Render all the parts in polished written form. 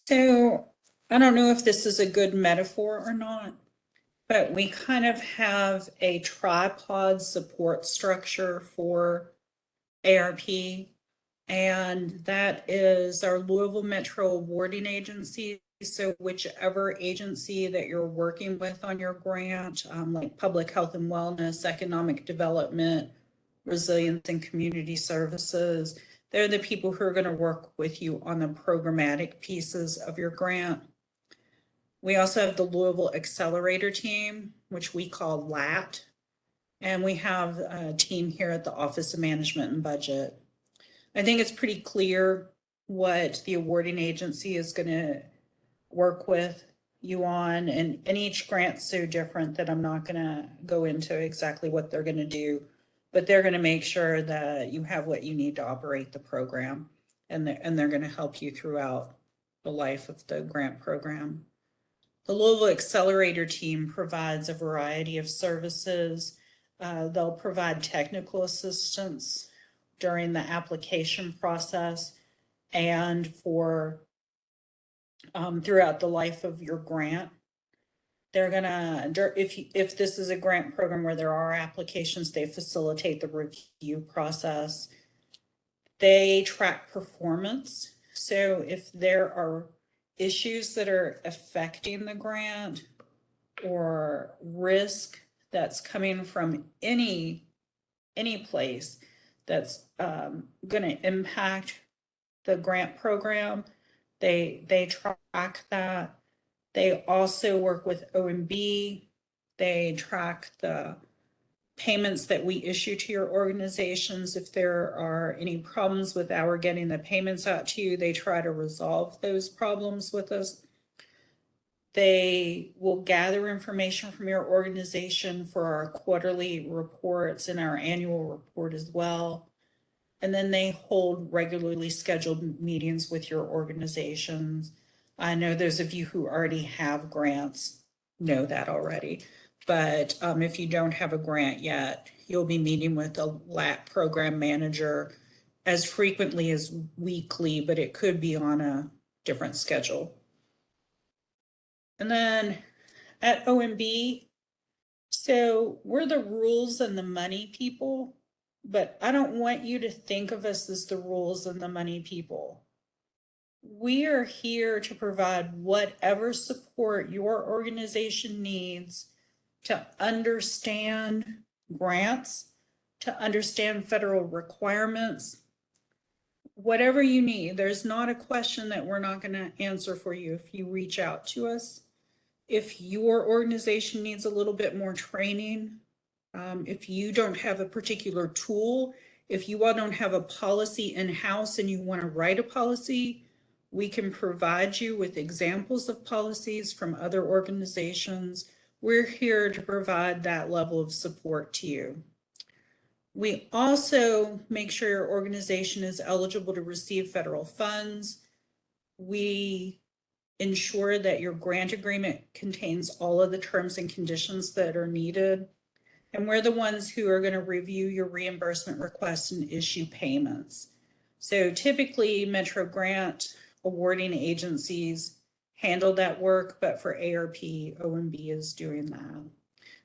So I don't know if this is a good metaphor or not, but we kind of have a tripod support structure for ARP, and that is our Louisville Metro awarding agency. So whichever agency that you're working with on your grant, like public health and wellness, economic development, resilience and community services, they're the people who are going to work with you on the programmatic pieces of your grant. We also have the Louisville Accelerator team, which we call LAT, and we have a team here at the Office of Management and Budget. I think it's pretty clear what the awarding agency is going to work with you on, and each grant's so different that I'm not going to go into exactly what they're going to do, but they're going to make sure that you have what you need to operate the program, and they're going to help you throughout the life of the grant program. The Louisville Accelerator team provides a variety of services. They'll provide technical assistance during the application process and for throughout the life of your grant. They're gonna, if this is a grant program where there are applications, they facilitate the review process. They track performance. So if there are issues that are affecting the grant or risk that's coming from any place that's going to impact the grant program, they track that. They also work with OMB. They track the payments that we issue to your organizations. If there are any problems with our getting the payments out to you, they try to resolve those problems with us. They will gather information from your organization for our quarterly reports and our annual report as well. And then they hold regularly scheduled meetings with your organizations. I know those of you who already have grants know that already. But if you don't have a grant yet, you'll be meeting with a LAT program manager as frequently as weekly, but it could be on a different schedule. And then at OMB, so we're the rules and the money people, but I don't want you to think of us as the rules and the money people. We are here to provide whatever support your organization needs to understand grants, to understand federal requirements, whatever you need. There's not a question that we're not going to answer for you if you reach out to us. If your organization needs a little bit more training, if you don't have a particular tool, if you all don't have a policy in-house and you want to write a policy, we can provide you with examples of policies from other organizations. We're here to provide that level of support to you. We also make sure your organization is eligible to receive federal funds. We ensure that your grant agreement contains all of the terms and conditions that are needed. And we're the ones who are going to review your reimbursement requests and issue payments. So typically Metro grant awarding agencies handle that work, but for ARP, OMB is doing that.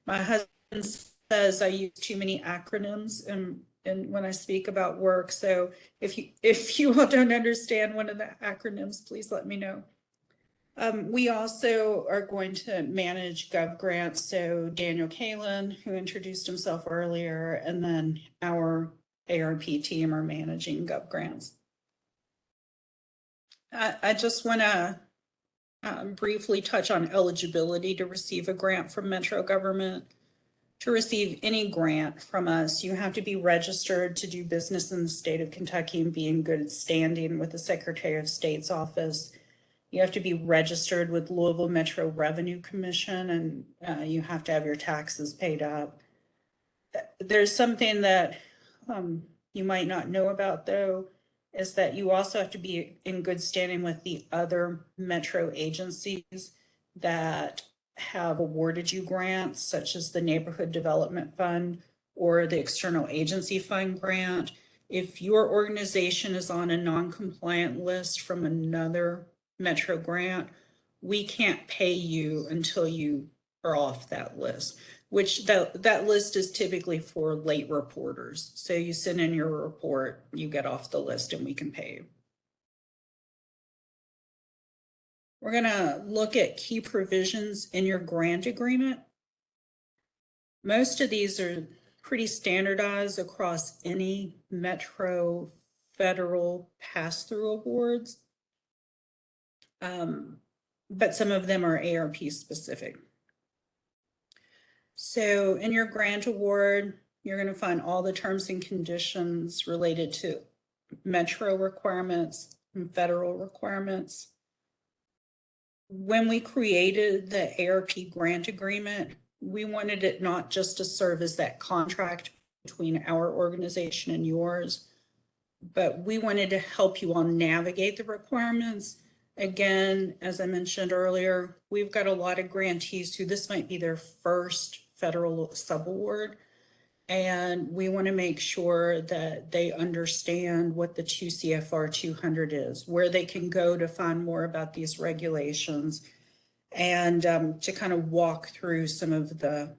My husband says I use too many acronyms and when I speak about work. So if you all don't understand one of the acronyms, please let me know. We also are going to manage Gov grants. So Daniel Kalin, who introduced himself earlier, and then our ARP team are managing Gov grants. I just want to briefly touch on eligibility to receive a grant from Metro government. To receive any grant from us, you have to be registered to do business in the state of Kentucky and be in good standing with the Secretary of State's office. You have to be registered with Louisville Metro Revenue Commission, and you have to have your taxes paid up. There's something that you might not know about, though, is that you also have to be in good standing with the other Metro agencies that have awarded you grants, such as the Neighborhood Development Fund or the External Agency Fund grant. If your organization is on a non-compliant list from another Metro grant, we can't pay you until you are off that list, which that list is typically for late reporters. So you send in your report, you get off the list, and we can pay you. We're going to look at key provisions in your grant agreement. Most of these are pretty standardized across any Metro federal pass-through awards, but some of them are ARP specific. So in your grant award, you're going to find all the terms and conditions related to Metro requirements and federal requirements. When we created the ARP grant agreement, we wanted it not just to serve as that contract between our organization and yours, but we wanted to help you all navigate the requirements. Again, as I mentioned earlier, we've got a lot of grantees who this might be their first federal subaward, and we want to make sure that they understand what the 2 CFR 200 is, where they can go to find more about these regulations, and to kind of walk through some of the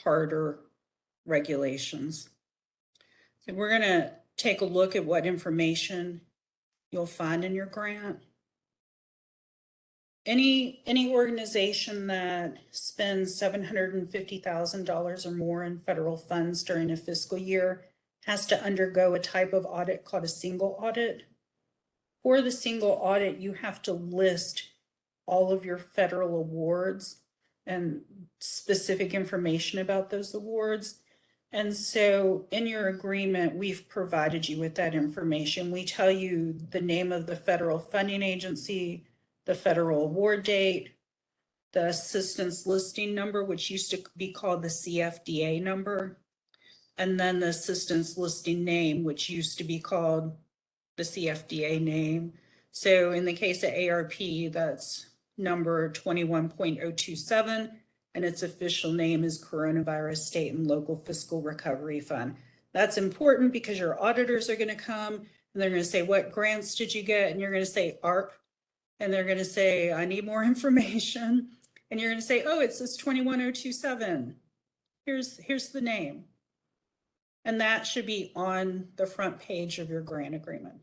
harder regulations. So we're going to take a look at what information you'll find in your grant. Any organization that spends $750,000 or more in federal funds during a fiscal year has to undergo a type of audit called a single audit. For the single audit, you have to list all of your federal awards and specific information about those awards. And so in your agreement, we've provided you with that information. We tell you the name of the federal funding agency, the federal award date, the assistance listing number, which used to be called the CFDA number, and then the assistance listing name, which used to be called the CFDA name. So in the case of ARP, that's number 21.027, and its official name is Coronavirus State and Local Fiscal Recovery Fund. That's important because your auditors are going to come and they're going to say, what grants did you get? And you're going to say ARP. And they're going to say, I need more information. And you're going to say, oh, it's this 21027. Here's the name. And that should be on the front page of your grant agreement.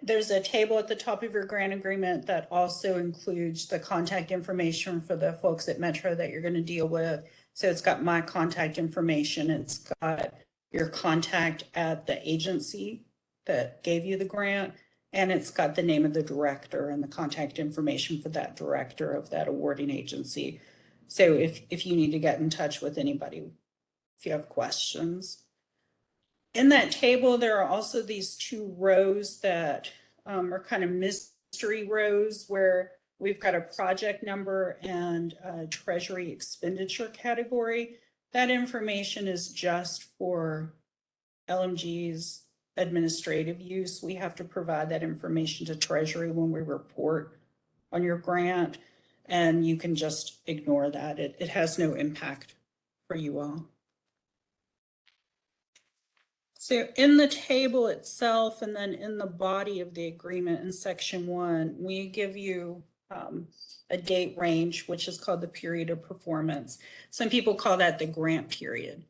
There's a table at the top of your grant agreement that also includes the contact information for the folks at Metro that you're going to deal with. So it's got my contact information. It's got your contact at the agency that gave you the grant, and it's got the name of the director and the contact information for that director of that awarding agency. So if you need to get in touch with anybody, if you have questions. In that table, there are also these two rows that are kind of mystery rows where we've got a project number and a treasury expenditure category. That information is just for LMG's administrative use. We have to provide that information to Treasury when we report on your grant, and you can just ignore that. It has no impact for you all. So in the table itself, and then in the body of the agreement in section 1, we give you a date range, which is called the period of performance. Some people call that the grant period.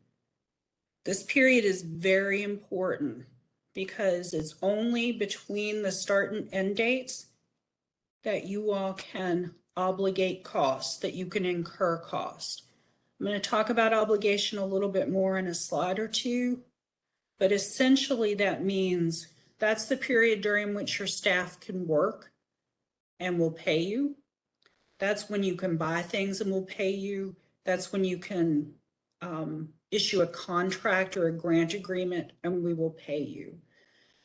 This period is very important because it's only between the start and end dates that you all can obligate costs, that you can incur costs. I'm going to talk about obligation a little bit more in a slide or two, but essentially that means that's the period during which your staff can work and will pay you. That's when you can buy things and will pay you. That's when you can issue a contract or a grant agreement and we will pay you.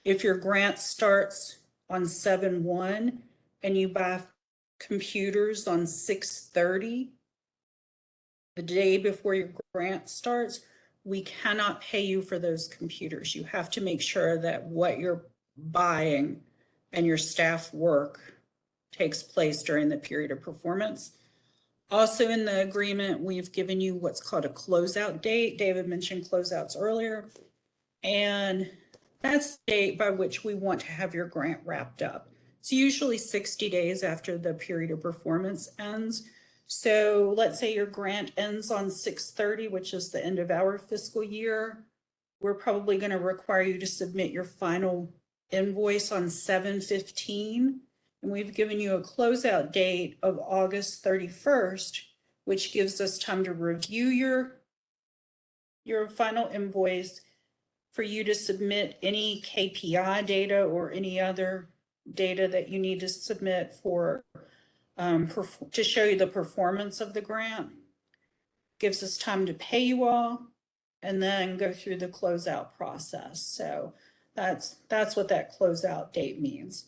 If your grant starts on 7/1 and you buy computers on 6/30, the day before your grant starts, we cannot pay you for those computers. You have to make sure that what you're buying and your staff work takes place during the period of performance. Also in the agreement, we've given you what's called a closeout date. David mentioned closeouts earlier. And That's the date by which we want to have your grant wrapped up. It's usually 60 days after the period of performance ends. So let's say your grant ends on 6/30, which is the end of our fiscal year. We're probably going to require you to submit your final invoice on 7/15. And we've given you a closeout date of August 31st, which gives us time to review your final invoice, for you to submit any KPI data or any other data that you need to submit for to show you the performance of the grant. Gives us time to pay you all and then go through the closeout process. So that's what that closeout date means.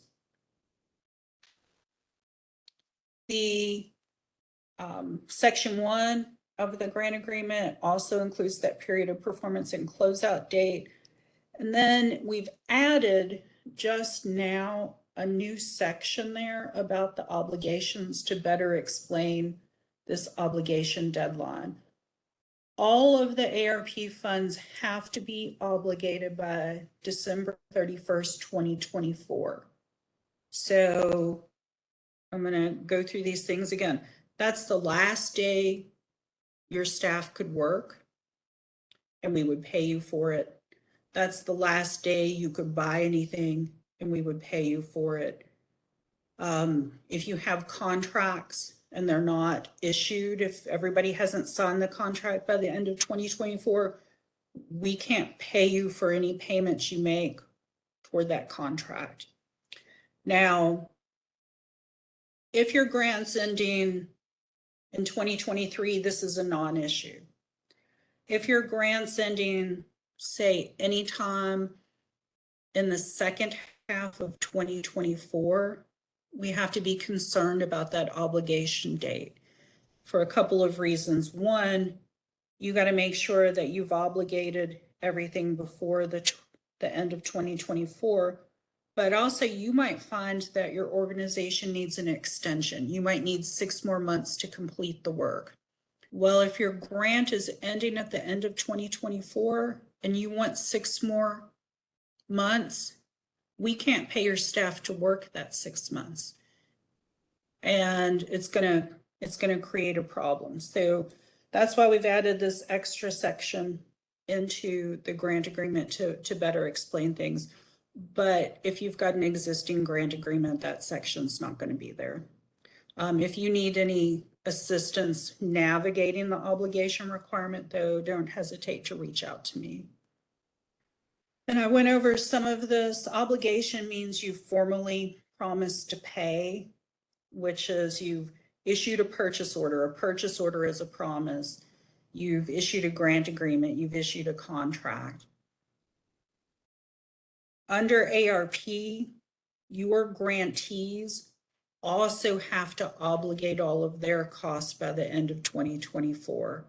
The section 1 of the grant agreement also includes that period of performance and closeout date. And then we've added just now a new section there about the obligations to better explain this obligation deadline. All of the ARP funds have to be obligated by December 31st, 2024. So I'm going to go through these things again. That's the last day your staff could work, and we would pay you for it. That's the last day you could buy anything, and we would pay you for it. If you have contracts and they're not issued, if everybody hasn't signed the contract by the end of 2024, we can't pay you for any payments you make toward that contract. Now, if your grant's ending in 2023, this is a non-issue. If your grant's ending, say, anytime in the second half of 2024, we have to be concerned about that obligation date for a couple of reasons. One, you got to make sure that you've obligated everything before the end of 2024. But also, you might find that your organization needs an extension. You might need 6 more months to complete the work. Well, if your grant is ending at the end of 2024 and you want 6 more months, we can't pay your staff to work that 6 months. And it's gonna create a problem. So that's why we've added this extra section into the grant agreement to better explain things. But if you've got an existing grant agreement, that section's not going to be there. If you need any assistance navigating the obligation requirement, though, don't hesitate to reach out to me. And I went over some of this. Obligation means you formally promised to pay, which is you've issued a purchase order. A purchase order is a promise. You've issued a grant agreement. You've issued a contract. Under ARP, your grantees also have to obligate all of their costs by the end of 2024.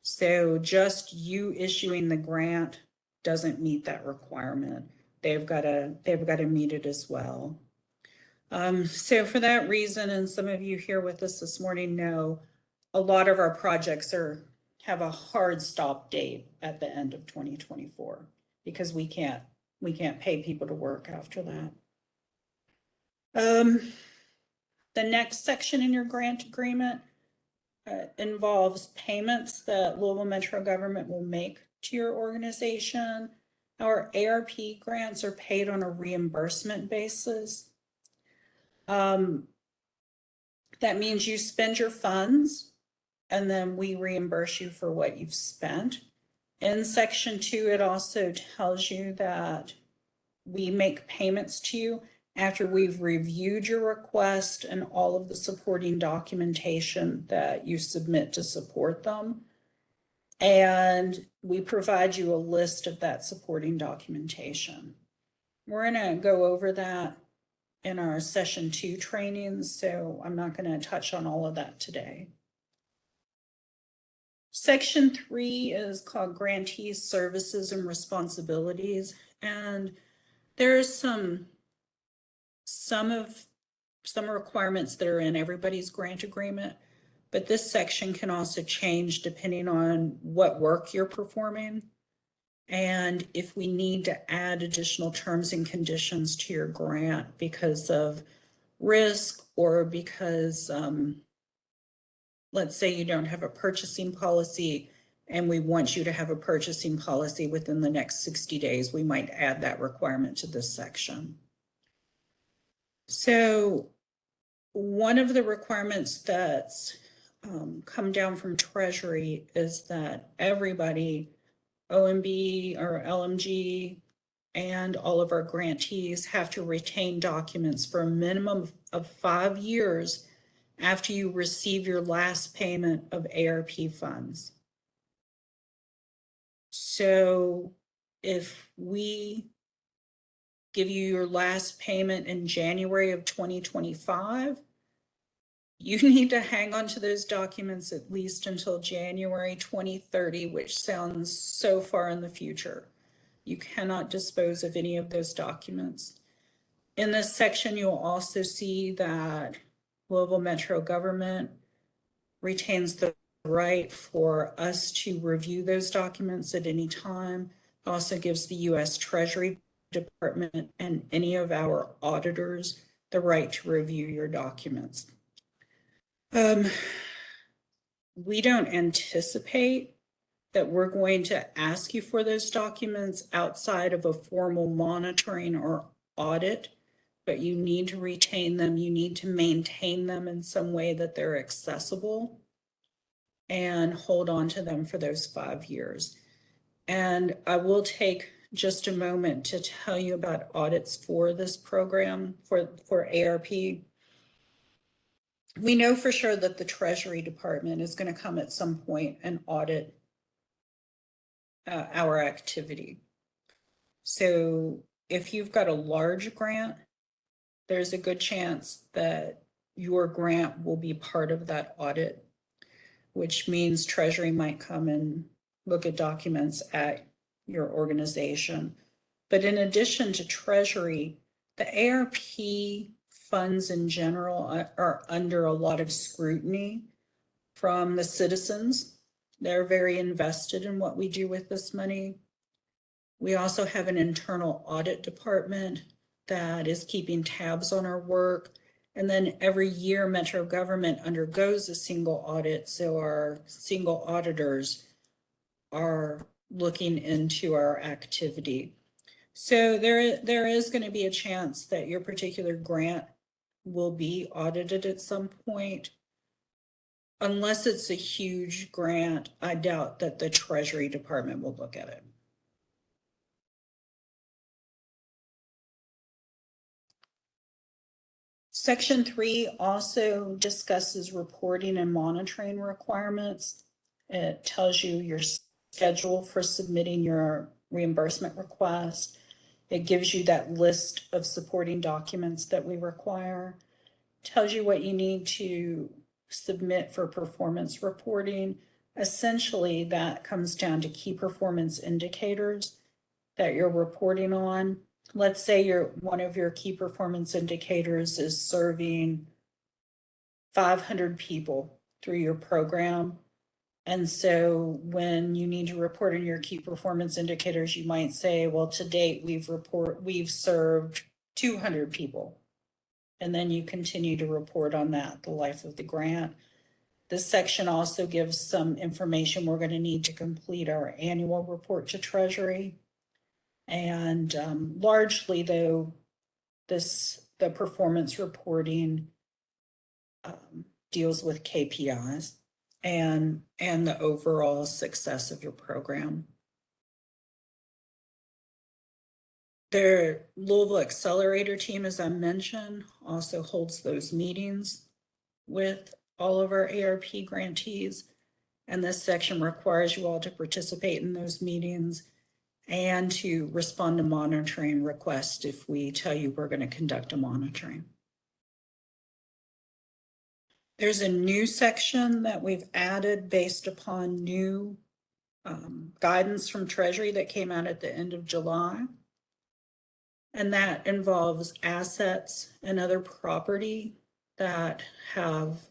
So just you issuing the grant doesn't meet that requirement. They've got to meet it as well. So for that reason, and some of you here with us this morning know, a lot of our projects have a hard stop date at the end of 2024 because we can't pay people to work after that. The next section in your grant agreement involves payments that Louisville Metro government will make to your organization. Our ARP grants are paid on a reimbursement basis. That means you spend your funds and then we reimburse you for what you've spent. In section 2, it also tells you that we make payments to you after we've reviewed your request and all of the supporting documentation that you submit to support them. And we provide you a list of that supporting documentation. We're going to go over that in our session 2 trainings, so I'm not going to touch on all of that today. Section 3 is called Grantees, Services, and Responsibilities. And there's some requirements that are in everybody's grant agreement, but this section can also change depending on what work you're performing. And if we need to add additional terms and conditions to your grant because of risk or because, let's say you don't have a purchasing policy and we want you to have a purchasing policy within the next 60 days, we might add that requirement to this section. So one of the requirements that's come down from Treasury is that everybody, OMB or LMG, and all of our grantees have to retain documents for a minimum of 5 years after you receive your last payment of ARP funds. So if we give you your last payment in January of 2025, you need to hang on to those documents at least until January 2030, which sounds so far in the future. You cannot dispose of any of those documents. In this section, you'll also see that Louisville Metro government retains the right for us to review those documents at any time. It also gives the U.S. Treasury Department and any of our auditors the right to review your documents. We don't anticipate that we're going to ask you for those documents outside of a formal monitoring or audit, but you need to retain them. You need to maintain them in some way that they're accessible and hold on to them for those 5 years. And I will take just a moment to tell you about audits for this program, for ARP. We know for sure that the Treasury Department is going to come at some point and audit our activity. So if you've got a large grant, there's a good chance that your grant will be part of that audit, which means Treasury might come and look at documents at your organization. But in addition to Treasury, the ARP funds in general are under a lot of scrutiny from the citizens. They're very invested in what we do with this money. We also have an internal audit department that is keeping tabs on our work. And then every year, Metro government undergoes a single audit. So our single auditors are looking into our activity. So there is going to be a chance that your particular grant will be audited at some point. Unless it's a huge grant, I doubt that the Treasury Department will look at it. Section 3 also discusses reporting and monitoring requirements. It tells you your schedule for submitting your reimbursement request. It gives you that list of supporting documents that we require. It tells you what you need to submit for performance reporting. Essentially, that comes down to key performance indicators that you're reporting on. Let's say one of your key performance indicators is serving 500 people through your program. And so when you need to report on your key performance indicators, you might say, well, to date, we've served 200 people. And then you continue to report on that, the life of the grant. This section also gives some information we're going to need to complete our annual report to Treasury. And largely, though, the performance reporting deals with KPIs and the overall success of your program. Their Louisville Accelerator team, as I mentioned, also holds those meetings with all of our ARP grantees. And this section requires you all to participate in those meetings and to respond to monitoring requests if we tell you we're going to conduct a monitoring. There's a new section that we've added based upon new guidance from Treasury that came out at the end of July. And that involves assets and other property that have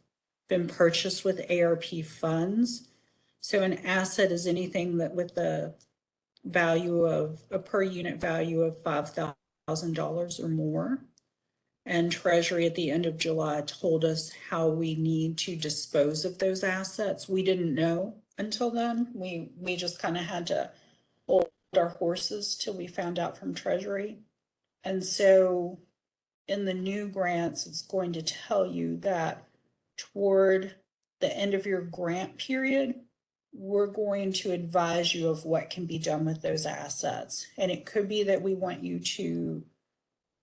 been purchased with ARP funds. So an asset is anything that with the value of a per unit value of $5,000 or more. And Treasury at the end of July told us how we need to dispose of those assets. We didn't know until then. We just kind of had to hold our horses till we found out from Treasury. And so in the new grants, it's going to tell you that toward the end of your grant period, we're going to advise you of what can be done with those assets. And it could be that we want you to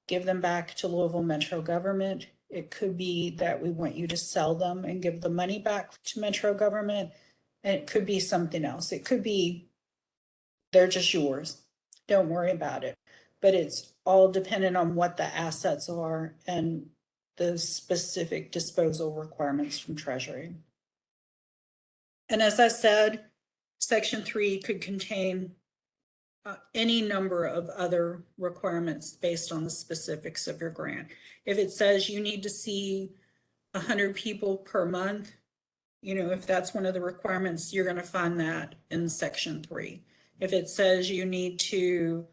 give them back to Louisville Metro government. It could be that we want you to sell them and give the money back to Metro government. And it could be something else. It could be they're just yours. Don't worry about it. But it's all dependent on what the assets are and the specific disposal requirements from Treasury. And as I said, Section 3 could contain any number of other requirements based on the specifics of your grant. If it says you need to see 100 people per month, if that's one of the requirements, you're going to find that in Section 3. If it says you need to,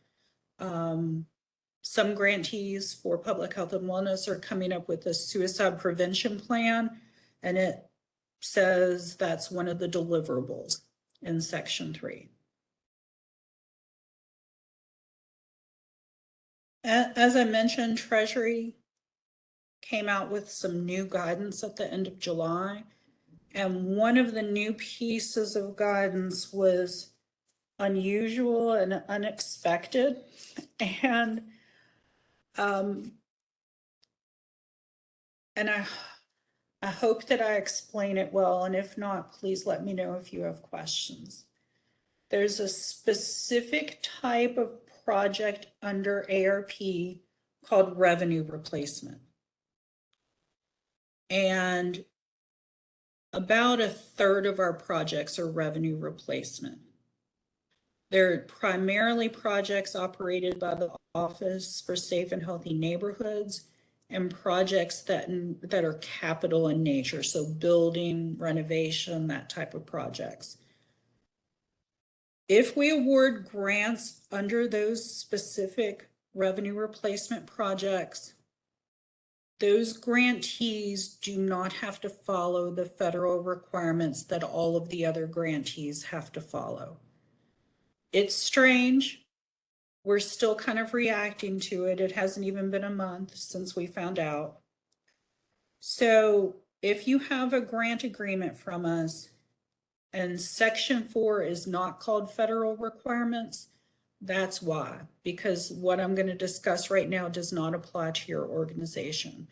some grantees for public health and wellness are coming up with a suicide prevention plan, and it says that's one of the deliverables in Section 3. As I mentioned, Treasury came out with some new guidance at the end of July, and one of the new pieces of guidance was unusual and unexpected, and I hope that I explain it well, and if not, please let me know if you have questions. There's a specific type of project under ARP called revenue replacement. And about a third of our projects are revenue replacement. They're primarily projects operated by the Office for Safe and Healthy Neighborhoods and projects that are capital in nature, so building, renovation, that type of projects. If we award grants under those specific revenue replacement projects, those grantees do not have to follow the federal requirements that all of the other grantees have to follow. It's strange. We're still kind of reacting to it. It hasn't even been a month since we found out. So if you have a grant agreement from us and Section 4 is not called federal requirements, that's why, because what I'm going to discuss right now does not apply to your organization.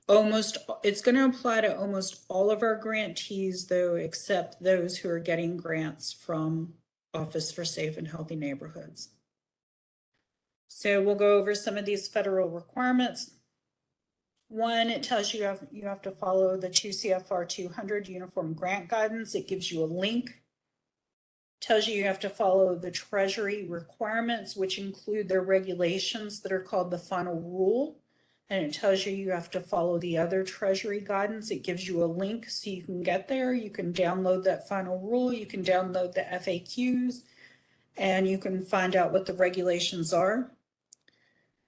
It's going to apply to almost all of our grantees, though, except those who are getting grants from Office for Safe and Healthy Neighborhoods. So we'll go over some of these federal requirements. One, it tells you you have to follow the 2 CFR 200 Uniform Grant Guidance. It gives you a link. Tells you have to follow the Treasury requirements, which include their regulations that are called the final rule. And it tells you have to follow the other Treasury guidance. It gives you a link so you can get there. You can download that final rule. You can download the FAQs, and you can find out what the regulations are.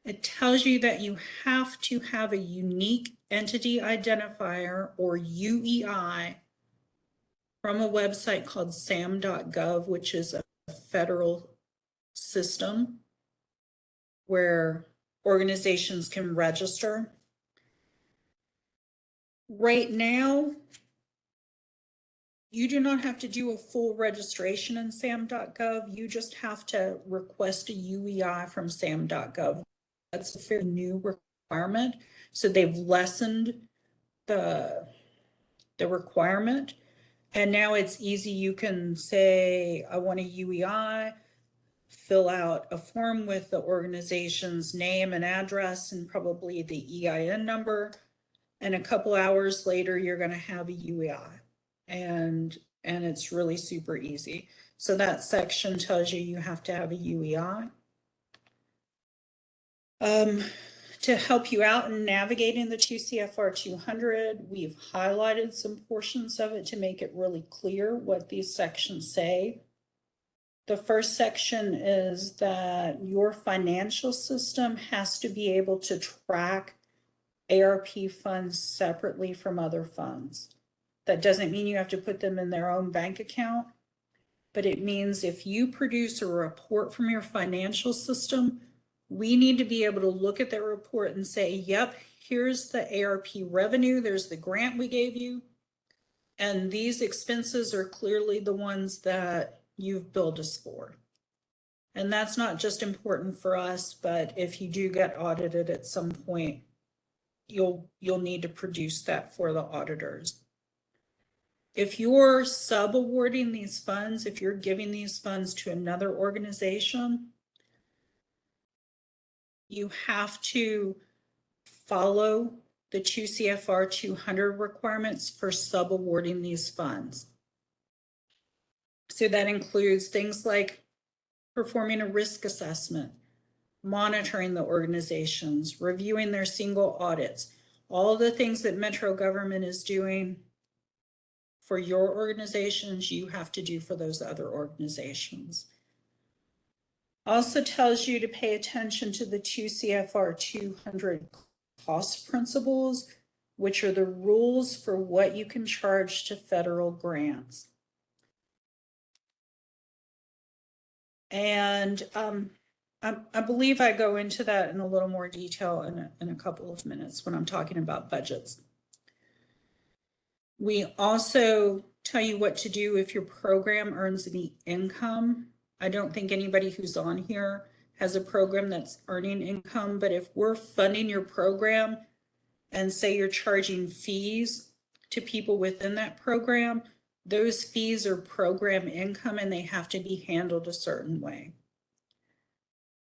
It tells you that you have to have a unique entity identifier, or UEI, from a website called sam.gov, which is a federal system where organizations can register. Right now, you do not have to do a full registration in sam.gov. You just have to request a UEI from sam.gov. That's a fairly new requirement. So they've lessened the requirement. And now it's easy. You can say, I want a UEI, fill out a form with the organization's name and address and probably the EIN number. And a couple hours later, you're going to have a UEI. And it's really super easy. So that section tells you have to have a UEI. To help you out in navigating the 2 CFR 200, we've highlighted some portions of it to make it really clear what these sections say. The first section is that your financial system has to be able to track ARP funds separately from other funds. That doesn't mean you have to put them in their own bank account, but it means if you produce a report from your financial system, we need to be able to look at that report and say, yep, here's the ARP revenue, there's the grant we gave you, and these expenses are clearly the ones that you've billed us for. And that's not just important for us, but if you do get audited at some point, you'll need to produce that for the auditors. If you're sub-awarding these funds, if you're giving these funds to another organization, you have to follow the 2 CFR 200 requirements for sub-awarding these funds. So that includes things like performing a risk assessment, monitoring the organizations, reviewing their single audits, all the things that Metro government is doing for your organizations, you have to do for those other organizations. Also tells you to pay attention to the 2 CFR 200 cost principles, which are the rules for what you can charge to federal grants. And I believe I go into that in a little more detail in a couple of minutes when I'm talking about budgets. We also tell you what to do if your program earns any income. I don't think anybody who's on here has a program that's earning income, but if we're funding your program and say you're charging fees to people within that program, those fees are program income and they have to be handled a certain way.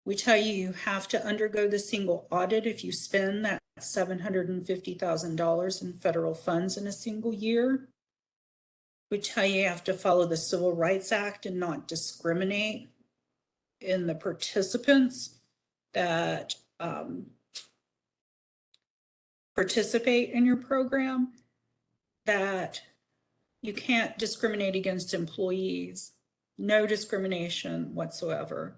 We tell you you have to undergo the single audit if you spend that $750,000 in federal funds in a single year. We tell you you have to follow the Civil Rights Act and not discriminate in the participants that participate in your program, that you can't discriminate against employees, no discrimination whatsoever.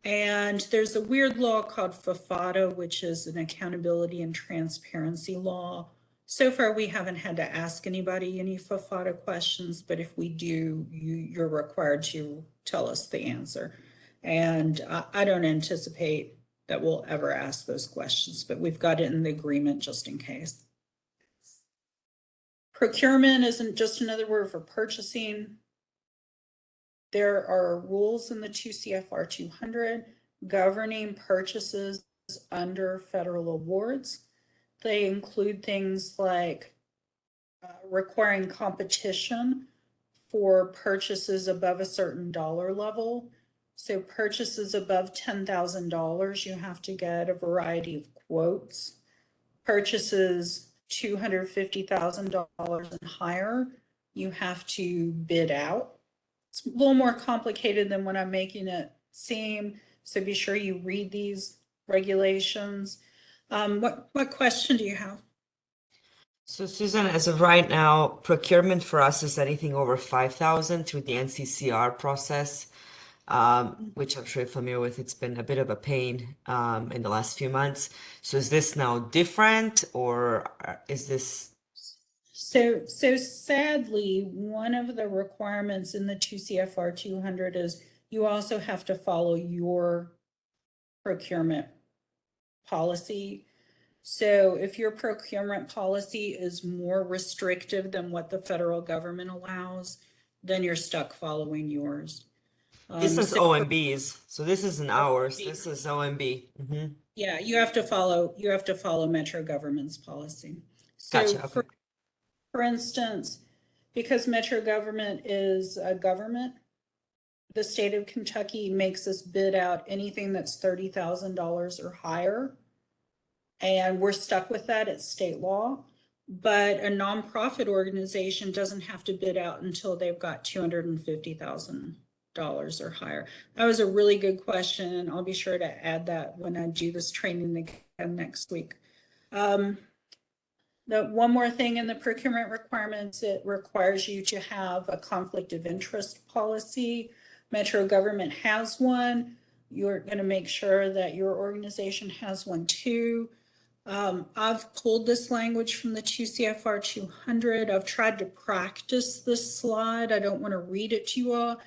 And there's a weird law called FAFATA, which is an accountability and transparency law. So far, we haven't had to ask anybody any FAFATA questions, but if we do, you're required to tell us the answer. And I don't anticipate that we'll ever ask those questions, but we've got it in the agreement just in case. Procurement isn't just another word for purchasing. There are rules in the 2 CFR 200 governing purchases under federal awards. They include things like requiring competition for purchases above a certain dollar level. So purchases above $10,000, you have to get a variety of quotes. Purchases $250,000 and higher, you have to bid out. It's a little more complicated than what I'm making it seem, so be sure you read these regulations. What question do you have? So Susan, as of right now, procurement for us is anything over 5,000 through the NCCR process, which I'm sure you're familiar with. It's been a bit of a pain in the last few months. So is this now different, or is this? So sadly, one of the requirements in the 2 CFR 200 is you also have to follow your procurement policy. So if your procurement policy is more restrictive than what the federal government allows, then you're stuck following yours. This is OMB's, so this isn't ours. This is OMB. Mm-hmm. Yeah, you have to follow Metro government's policy. So Gotcha. Okay. For instance, because Metro government is a government, the state of Kentucky makes us bid out anything that's $30,000 or higher. And we're stuck with that. It's state law. But a nonprofit organization doesn't have to bid out until they've got $250,000 or higher. That was a really good question, and I'll be sure to add that when I do this training again next week. One more thing in the procurement requirements, it requires you to have a conflict of interest policy Metro government has one. You're going to make sure that your organization has one too. I've pulled this language from the 2 CFR 200. I've tried to practice this slide. I don't want to read it to you all,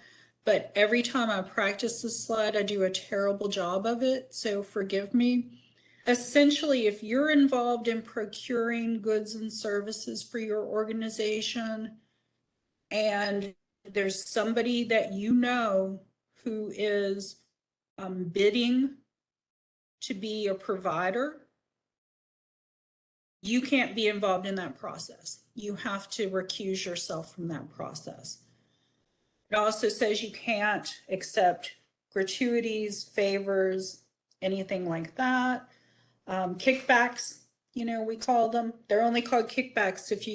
but every time I practice this slide, I do a terrible job of it, so forgive me. Essentially, if you're involved in procuring goods and services for your organization, and there's somebody that you know who is bidding to be a provider, you can't be involved in that process. You have to recuse yourself from that process. It also says you can't accept gratuities, favors, anything like that. Kickbacks, we call them. They're only called kickbacks if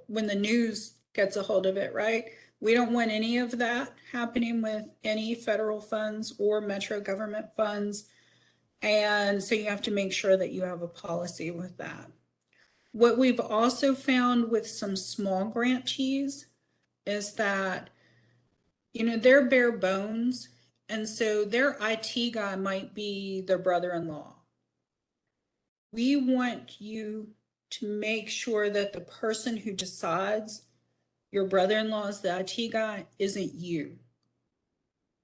when the news gets a hold of it, right? We don't want any of that happening with any federal funds or Metro government funds. And so you have to make sure that you have a policy with that. What we've also found with some small grantees is that, they're bare bones. And so their IT guy might be their brother-in-law. We want you to make sure that the person who decides your brother-in-law is the IT guy isn't you.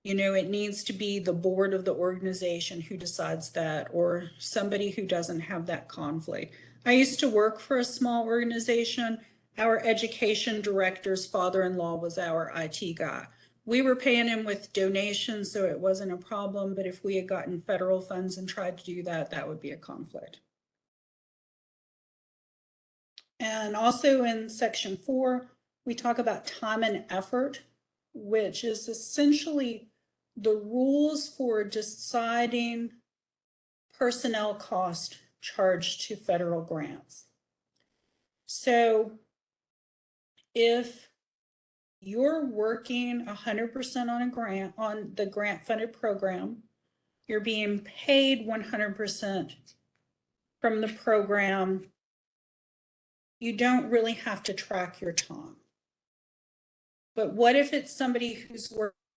It needs to be the board of the organization who decides that, or somebody who doesn't have that conflict. I used to work for a small organization. Our education director's father-in-law was our IT guy. We were paying him with donations, so it wasn't a problem, but if we had gotten federal funds and tried to do that, that would be a conflict. And also in section 4, we talk about time and effort, which is essentially the rules for deciding personnel cost charged to federal grants. So if you're working 100% on a grant, on the grant funded program, you're being paid 100% from the program, you don't really have to track your time. But what if it's somebody who's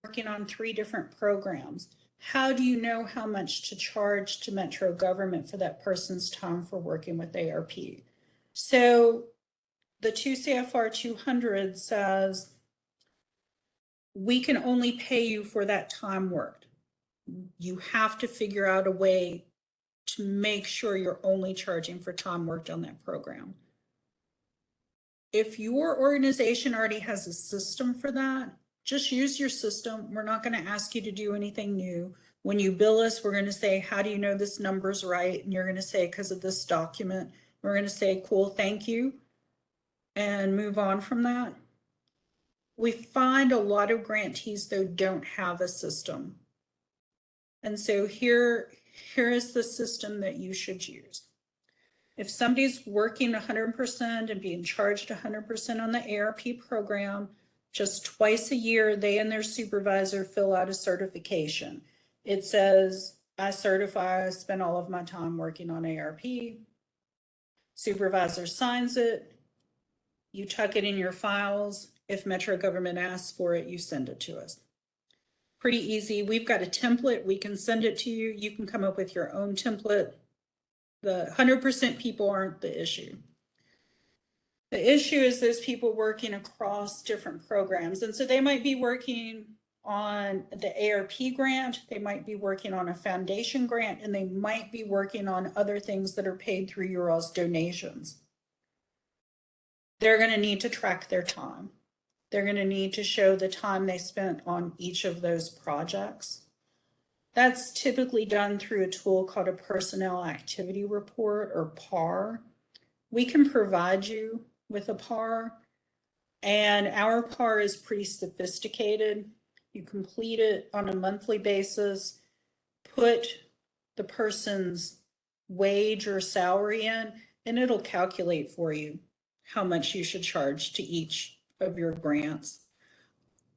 working on 3 different programs? How do you know how much to charge to Metro government for that person's time for working with ARP? So the 2 CFR 200 says we can only pay you for that time worked. You have to figure out a way to make sure you're only charging for time worked on that program. If your organization already has a system for that, just use your system. We're not going to ask you to do anything new. When you bill us, we're going to say, how do you know this number's right? And you're going to say, because of this document. We're going to say, cool, thank you, and move on from that. We find a lot of grantees, though, don't have a system. And so here is the system that you should use. If somebody's working 100% and being charged 100% on the ARP program, just twice a year, they and their supervisor fill out a certification. It says, I certify I spent all of my time working on ARP. Supervisor signs it. You tuck it in your files. If Metro government asks for it, you send it to us. Pretty easy. We've got a template. We can send it to you. You can come up with your own template. The 100% people aren't the issue. The issue is those people working across different programs. And so they might be working on the ARP grant, they might be working on a foundation grant, and they might be working on other things that are paid through your all's donations. They're going to need to track their time. They're going to need to show the time they spent on each of those projects. That's typically done through a tool called a Personnel Activity Report, or PAR. We can provide you with a PAR, and our PAR is pretty sophisticated. You complete it on a monthly basis, put the person's wage or salary in, and it'll calculate for you how much you should charge to each of your grants.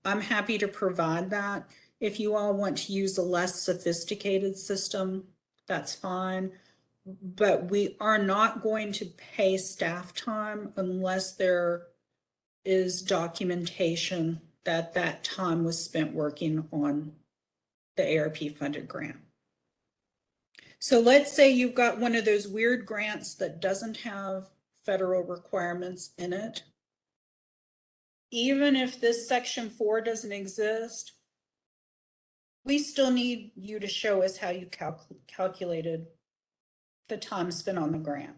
I'm happy to provide that. If you all want to use a less sophisticated system, that's fine. But we are not going to pay staff time unless there is documentation that that time was spent working on the ARP funded grant. So let's say you've got one of those weird grants that doesn't have federal requirements in it. Even if this section 4 doesn't exist, we still need you to show us how you calculated the time spent on the grant.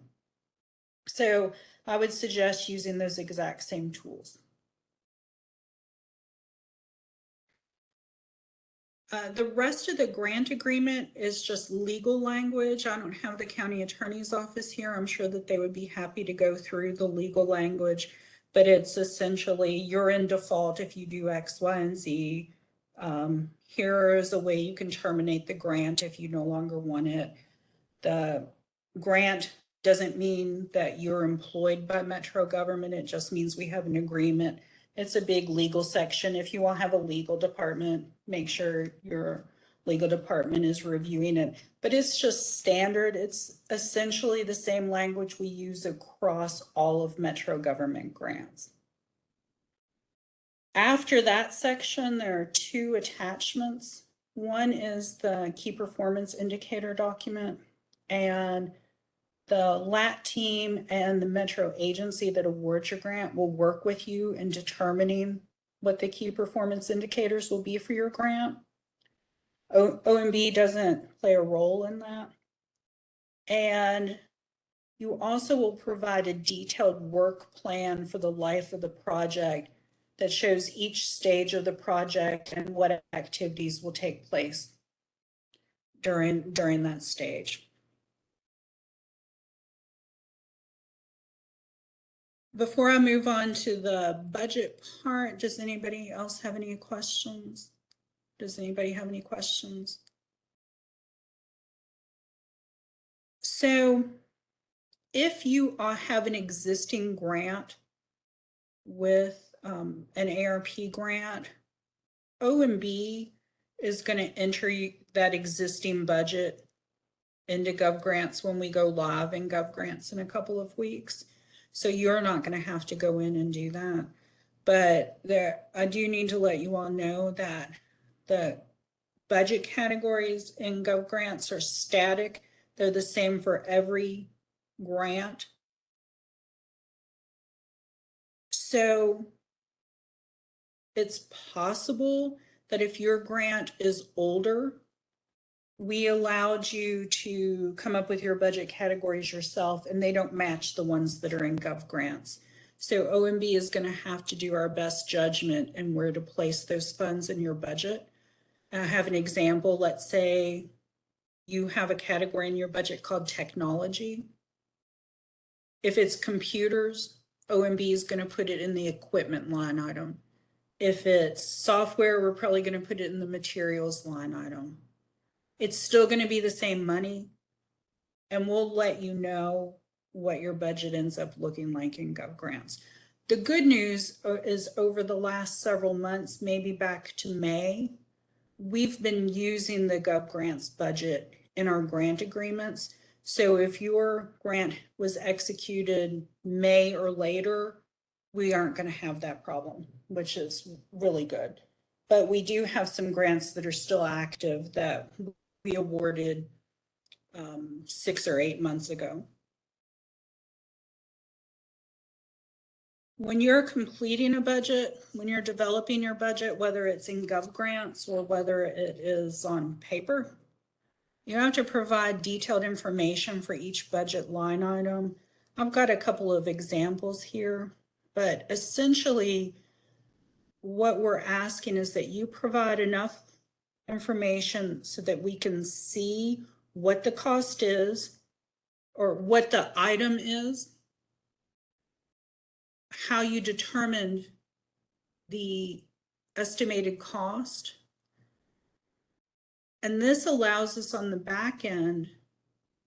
So I would suggest using those exact same tools. The rest of the grant agreement is just legal language. I don't have the county attorney's office here. I'm sure that they would be happy to go through the legal language, but it's essentially you're in default if you do X, Y, and Z. Here is a way you can terminate the grant if you no longer want it. The grant doesn't mean that you're employed by Metro government. It just means we have an agreement. It's a big legal section. If you want to have a legal department, make sure your legal department is reviewing it. But it's just standard. It's essentially the same language we use across all of Metro government grants. After that section, there are 2 attachments. One is the key performance indicator document, and the LAT team and the Metro agency that awards your grant will work with you in determining what the key performance indicators will be for your grant. OMB doesn't play a role in that. And you also will provide a detailed work plan for the life of the project that shows each stage of the project and what activities will take place during that stage. Before I move on to the budget part, does anybody else have any questions? Does anybody have any questions? So if you have an existing grant with an ARP grant, OMB is going to enter that existing budget into GovGrants when we go live in GovGrants in a couple of weeks. So you're not going to have to go in and do that. But I do need to let you all know that the budget categories in GovGrants are static. They're the same for every grant. So it's possible that if your grant is older, we allowed you to come up with your budget categories yourself, and they don't match the ones that are in GovGrants. So OMB is going to have to do our best judgment in where to place those funds in your budget. I have an example. Let's say you have a category in your budget called technology. If it's computers, OMB is going to put it in the equipment line item. If it's software, we're probably going to put it in the materials line item. It's still going to be the same money, and we'll let you know what your budget ends up looking like in GovGrants. The good news is over the last several months, maybe back to May, we've been using the GovGrants budget in our grant agreements. So if your grant was executed May or later, we aren't going to have that problem, which is really good. But we do have some grants that are still active that we awarded 6 or 8 months ago. When you're completing a budget, when you're developing your budget, whether it's in GovGrants or whether it is on paper, you have to provide detailed information for each budget line item. I've got a couple of examples here, but essentially what we're asking is that you provide enough information so that we can see what the cost is or what the item is, how you determined the estimated cost. And this allows us on the back end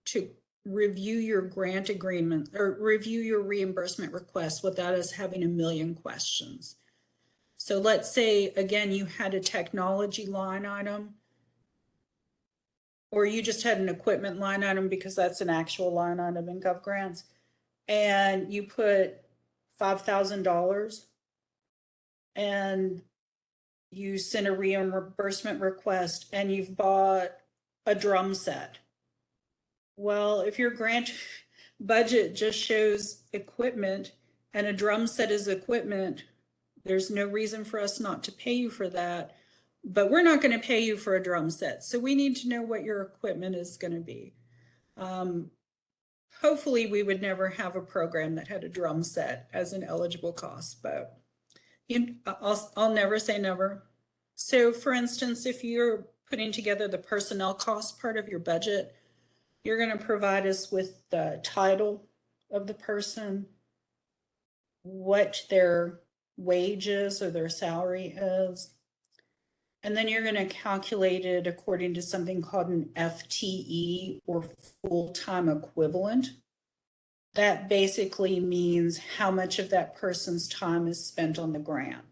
to review your grant agreement or review your reimbursement request without us having a million questions. So let's say, again, you had a technology line item, or you just had an equipment line item because that's an actual line item in GovGrants, and you put $5,000, and you send a reimbursement request and you've bought a drum set. Well, if your grant budget just shows equipment and a drum set is equipment, there's no reason for us not to pay you for that. But we're not going to pay you for a drum set. So we need to know what your equipment is going to be. Hopefully we would never have a program that had a drum set as an eligible cost, but I'll never say never. So for instance, if you're putting together the personnel cost part of your budget, you're going to provide us with the title of the person, what their wages or their salary is, and then you're going to calculate it according to something called an FTE or full-time equivalent. That basically means how much of that person's time is spent on the grant.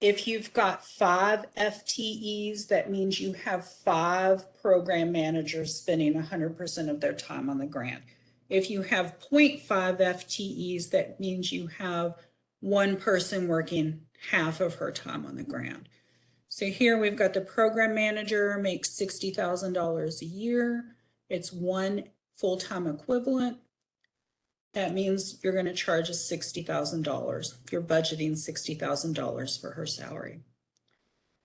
If you've got 5 FTEs, that means you have 5 program managers spending 100% of their time on the grant. If you have 0.5 FTEs, that means you have 1 person working half of her time on the grant. So here we've got the program manager makes $60,000 a year. It's 1 full-time equivalent. That means you're going to charge us $60,000. You're budgeting $60,000 for her salary.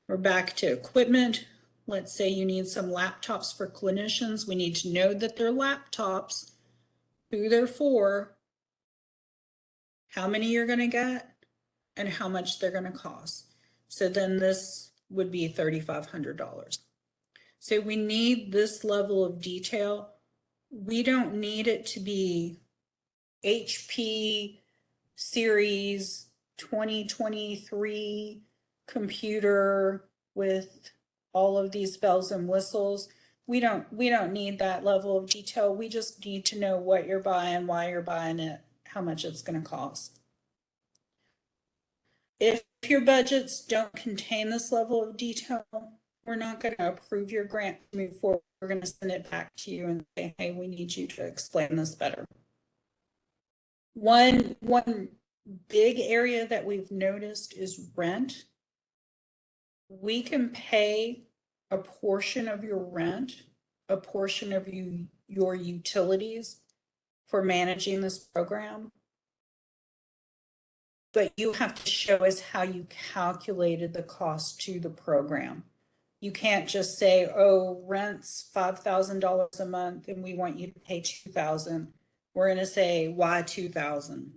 We're back to equipment. Let's say you need some laptops for clinicians. We need to know that they're laptops, who they're for, how many you're going to get, and how much they're going to cost. So then this would be $3,500. So we need this level of detail. We don't need it to be HP series 2023 computer with all of these bells and whistles. We don't need that level of detail. We just need to know what you're buying, why you're buying it, how much it's going to cost. If your budgets don't contain this level of detail, we're not going to approve your grant to move forward. We're going to send it back to you and say, hey, we need you to explain this better. One big area that we've noticed is rent. We can pay a portion of your rent, a portion of your utilities for managing this program. But you have to show us how you calculated the cost to the program. You can't just say, oh, rent's $5,000 a month and we want you to pay $2,000. We're going to say, why $2,000?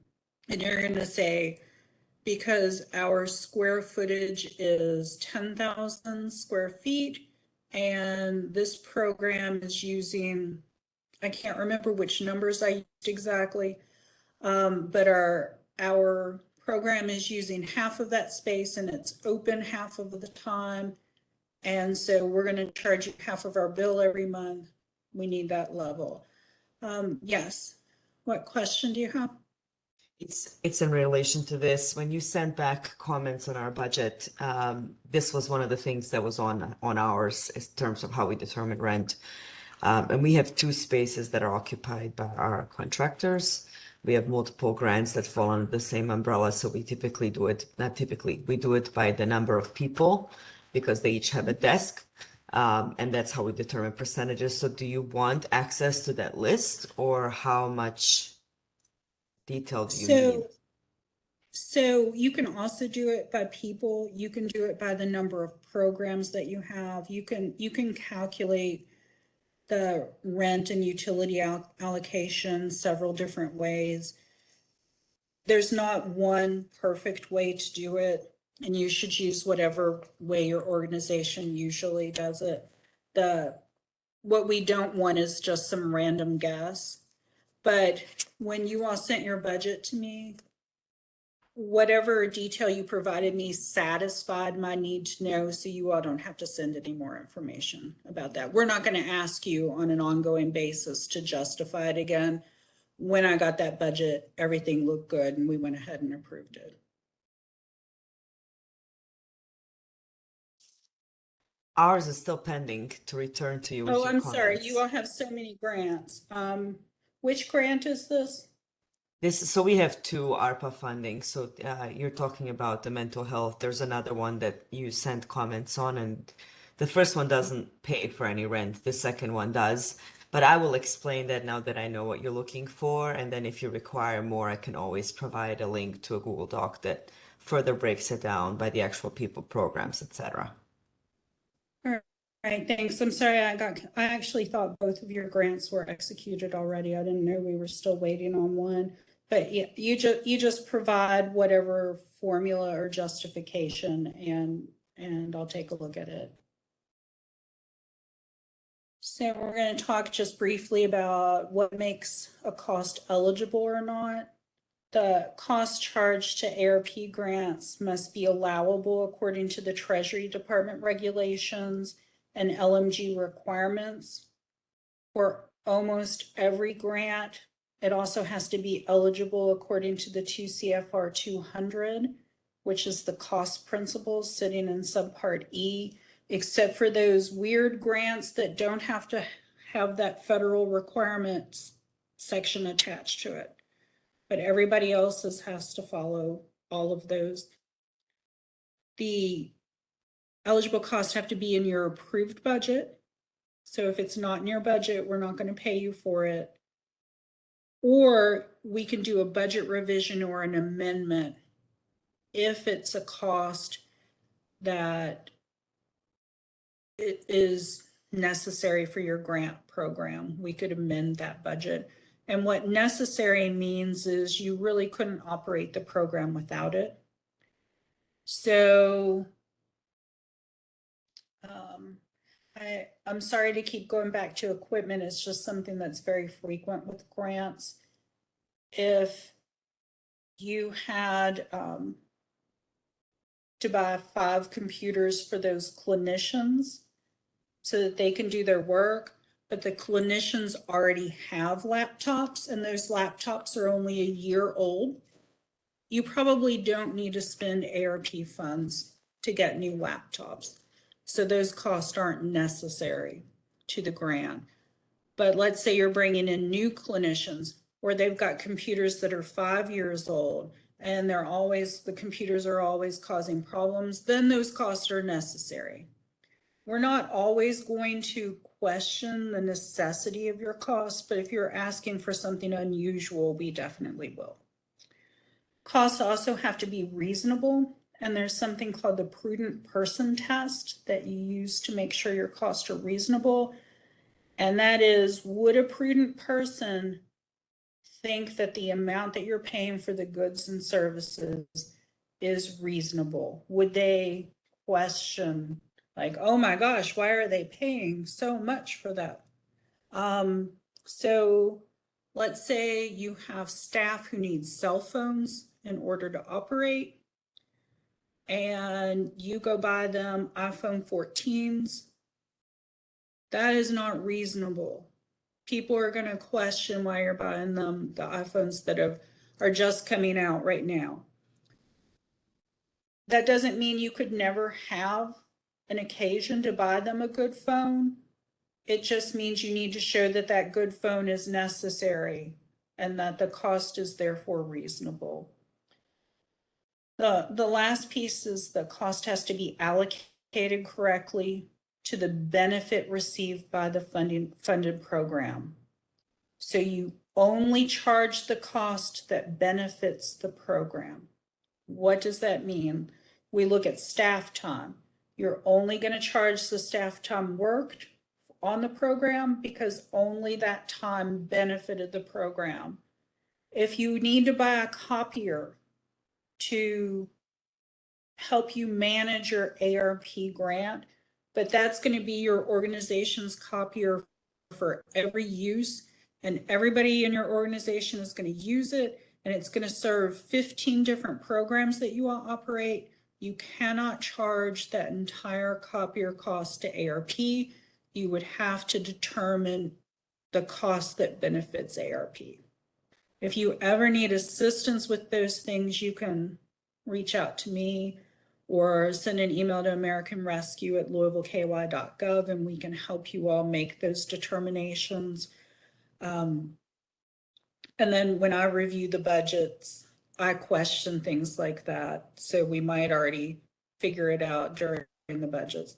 And you're going to say, because our square footage is 10,000 square feet, and this program is using, I can't remember which numbers I used exactly, but our program is using half of that space and it's open half of the time. And so we're going to charge you half of our bill every month. We need that level. Yes. What question do you have? It's in relation to this. When you sent back comments on our budget, this was one of the things that was on ours in terms of how we determine rent. And we have 2 spaces that are occupied by our contractors. We have multiple grants that fall under the same umbrella. So we typically do it, not typically, we do it by the number of people because they each have a desk. And that's how we determine percentages. So do you want access to that list, or how much detail do you need? So you can also do it by people. You can do it by the number of programs that you have. You can calculate the rent and utility allocation several different ways. There's not one perfect way to do it, and you should use whatever way your organization usually does it. What we don't want is just some random guess. But when you all sent your budget to me, whatever detail you provided me satisfied my need to know, so you all don't have to send any more information about that. We're not going to ask you on an ongoing basis to justify it again. When I got that budget, everything looked good and we went ahead and approved it. Ours is still pending to return to you with Oh, your I'm sorry. comments. You all have so many grants. Which grant is this? So we have two ARPA funding. So you're talking about the mental health. There's another one that you sent comments on, and the first one doesn't pay for any rent. The second one does. But I will explain that now that I know what you're looking for. And then if you require more, I can always provide a link to a Google Doc that further breaks it down by the actual people, programs, etc. All right, thanks. I'm sorry, I actually thought both of your grants were executed already. I didn't know we were still waiting on one. But yeah, you just provide whatever formula or justification and I'll take a look at it. So we're going to talk just briefly about what makes a cost eligible or not. The cost charged to ARP grants must be allowable according to the Treasury Department regulations and LMG requirements. For almost every grant, it also has to be eligible according to the 2 CFR 200, which is the cost principles sitting in subpart E, except for those weird grants that don't have to have that federal requirements section attached to it. But everybody else's has to follow all of those. The eligible costs have to be in your approved budget. So if it's not in your budget, we're not going to pay you for it. Or we can do a budget revision or an amendment if it's a cost that it is necessary for your grant program. We could amend that budget. And what necessary means is you really couldn't operate the program without it. So I'm sorry to keep going back to equipment. It's just something that's very frequent with grants. If you had to buy 5 computers for those clinicians so that they can do their work, but the clinicians already have laptops and those laptops are only a year old, you probably don't need to spend ARP funds to get new laptops. So those costs aren't necessary to the grant. But let's say you're bringing in new clinicians where they've got computers that are 5 years old and the computers are always causing problems, then those costs are necessary. We're not always going to question the necessity of your costs, but if you're asking for something unusual, we definitely will. Costs also have to be reasonable, and there's something called the prudent person test that you use to make sure your costs are reasonable. And that is, would a prudent person think that the amount that you're paying for the goods and services is reasonable? Would they question, like, oh my gosh, why are they paying so much for that? So let's say you have staff who need cell phones in order to operate, and you go buy them iPhone 14s. That is not reasonable. People are going to question why you're buying them the iPhones that are just coming out right now. That doesn't mean you could never have an occasion to buy them a good phone. It just means you need to show that that good phone is necessary and that the cost is therefore reasonable. The last piece is the cost has to be allocated correctly to the benefit received by the funded program. So you only charge the cost that benefits the program. What does that mean? We look at staff time. You're only going to charge the staff time worked on the program because only that time benefited the program. If you need to buy a copier to help you manage your ARP grant, but that's going to be your organization's copier for every use, and everybody in your organization is going to use it, and it's going to serve 15 different programs that you all operate. You cannot charge that entire copier cost to ARP. You would have to determine the cost that benefits ARP. If you ever need assistance with those things, you can reach out to me or send an email to American Rescue at louisvilleky.gov, and we can help you all make those determinations. And then when I review the budgets, I question things like that. So we might already figure it out during the budgets.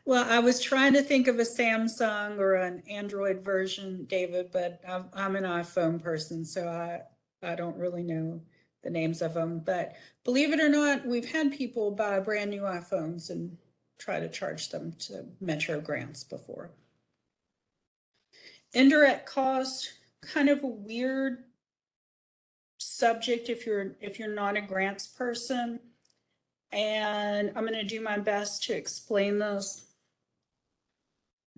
Well, I was trying to think of a Samsung or an Android version, David, but I'm an iPhone person, so I don't really know the names of them. But believe it or not, we've had people buy brand new iPhones and try to charge them to Metro grants before. Indirect cost, kind of a weird subject if you're not a grants person. And I'm going to do my best to explain this.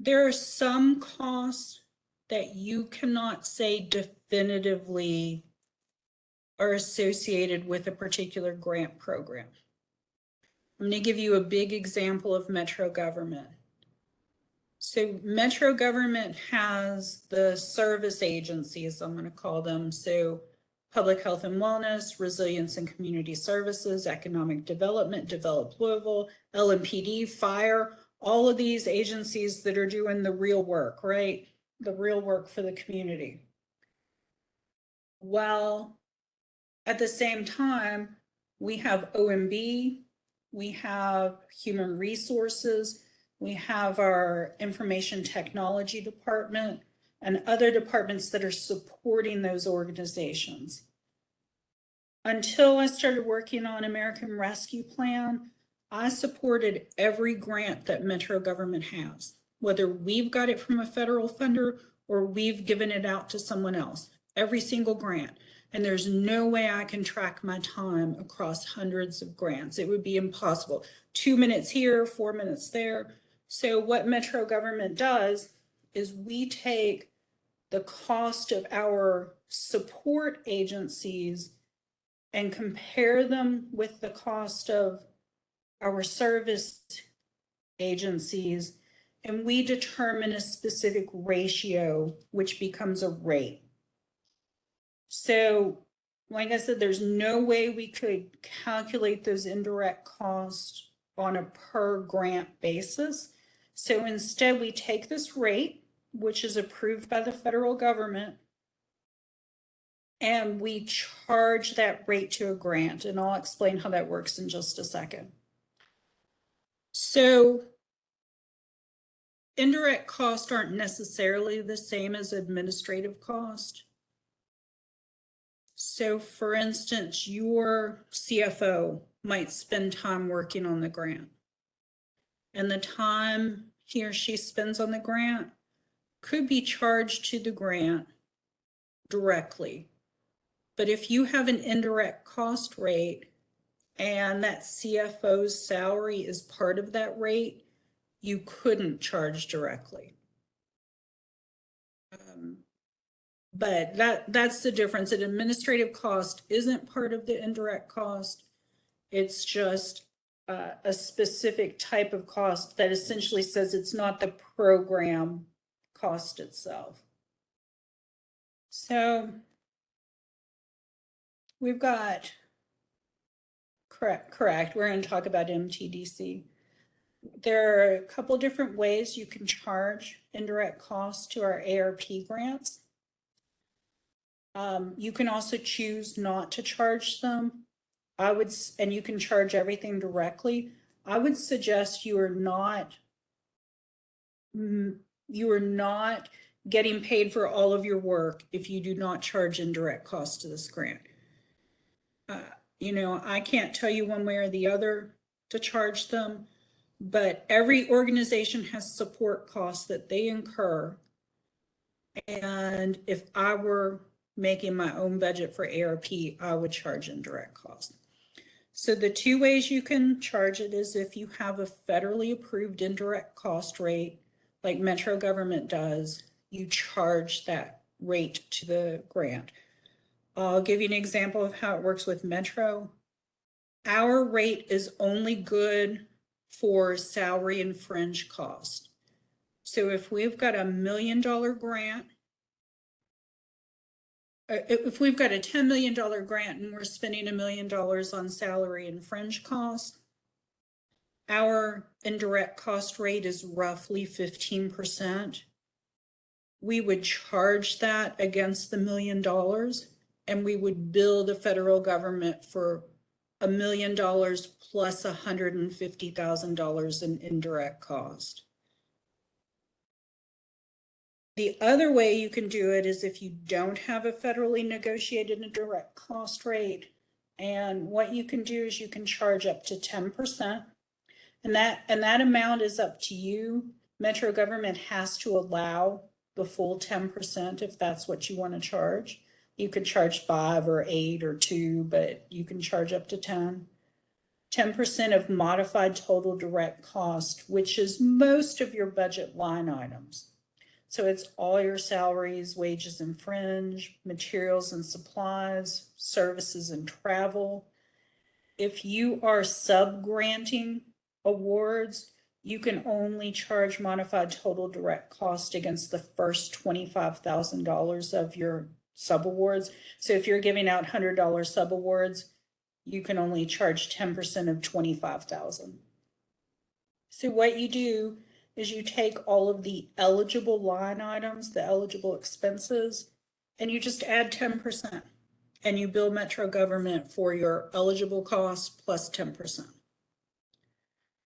There are some costs that you cannot say definitively are associated with a particular grant program. I'm going to give you a big example of Metro government. So Metro government has the service agencies, I'm going to call them. So Public Health and Wellness, Resilience and Community Services, Economic Development, Develop Louisville, LMPD, Fire, all of these agencies that are doing the real work, right? The real work for the community. Well, at the same time, we have OMB, we have Human Resources, we have our Information Technology Department, and other departments that are supporting those organizations. Until I started working on American Rescue Plan, I supported every grant that Metro government has, whether we've got it from a federal funder or we've given it out to someone else, every single grant. And there's no way I can track my time across hundreds of grants. It would be impossible. 2 minutes here, 4 minutes there. So what Metro government does is we take the cost of our support agencies and compare them with the cost of our service agencies, and we determine a specific ratio, which becomes a rate. So, like I said, there's no way we could calculate those indirect costs on a per grant basis. So instead, we take this rate, which is approved by the federal government, and we charge that rate to a grant. And I'll explain how that works in just a second. So indirect costs aren't necessarily the same as administrative cost. So for instance, your CFO might spend time working on the grant. And the time he or she spends on the grant could be charged to the grant directly. But if you have an indirect cost rate and that CFO's salary is part of that rate, you couldn't charge directly. But that's the difference. An administrative cost isn't part of the indirect cost. It's just a specific type of cost that essentially says it's not the program cost itself. So we've got, correct. We're going to talk about MTDC. There are a couple different ways you can charge indirect costs to our ARP grants. You can also choose not to charge them. And you can charge everything directly. I would suggest you are not getting paid for all of your work if you do not charge indirect costs to this grant. I can't tell you one way or the other to charge them, but every organization has support costs that they incur. And if I were making my own budget for ARP, I would charge indirect costs. So the two ways you can charge it is if you have a federally approved indirect cost rate, like Metro government does, you charge that rate to the grant. I'll give you an example of how it works with Metro. Our rate is only good for salary and fringe cost. So if we've got $1 million grant, if we've got a $10 million grant and we're spending $1 million on salary and fringe costs, our indirect cost rate is roughly 15%. we would charge that against the $1 million, and we would bill the federal government for $1 million plus $150,000 in indirect cost. The other way you can do it is if you don't have a federally negotiated indirect cost rate, and what you can do is you can charge up to 10%, and that amount is up to you. Metro government has to allow the full 10% if that's what you want to charge. You could charge 5 or 8 or 2, but you can charge up to 10. 10% of modified total direct cost, which is most of your budget line items. So it's all your salaries, wages and fringe, materials and supplies, services and travel. If you are sub-granting awards, you can only charge modified total direct cost against the first $25,000 of your subawards. So if you're giving out $100 subawards, you can only charge 10% of $25,000. So what you do is you take all of the eligible line items, the eligible expenses, and you just add 10%, and you bill Metro government for your eligible costs plus 10%.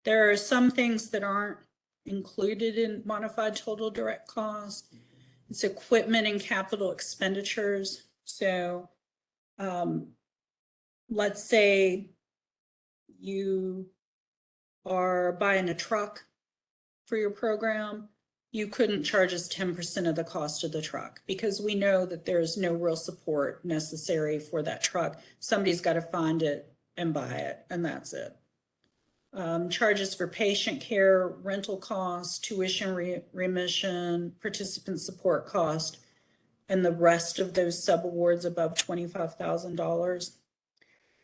There are some things that aren't included in modified total direct cost. It's equipment and capital expenditures. So let's say you are buying a truck for your program. You couldn't charge us 10% of the cost of the truck because we know that there's no real support necessary for that truck. Somebody's got to find it and buy it, and that's it. Charges for patient care, rental costs, tuition remission, participant support cost, and the rest of those subawards above $25,000.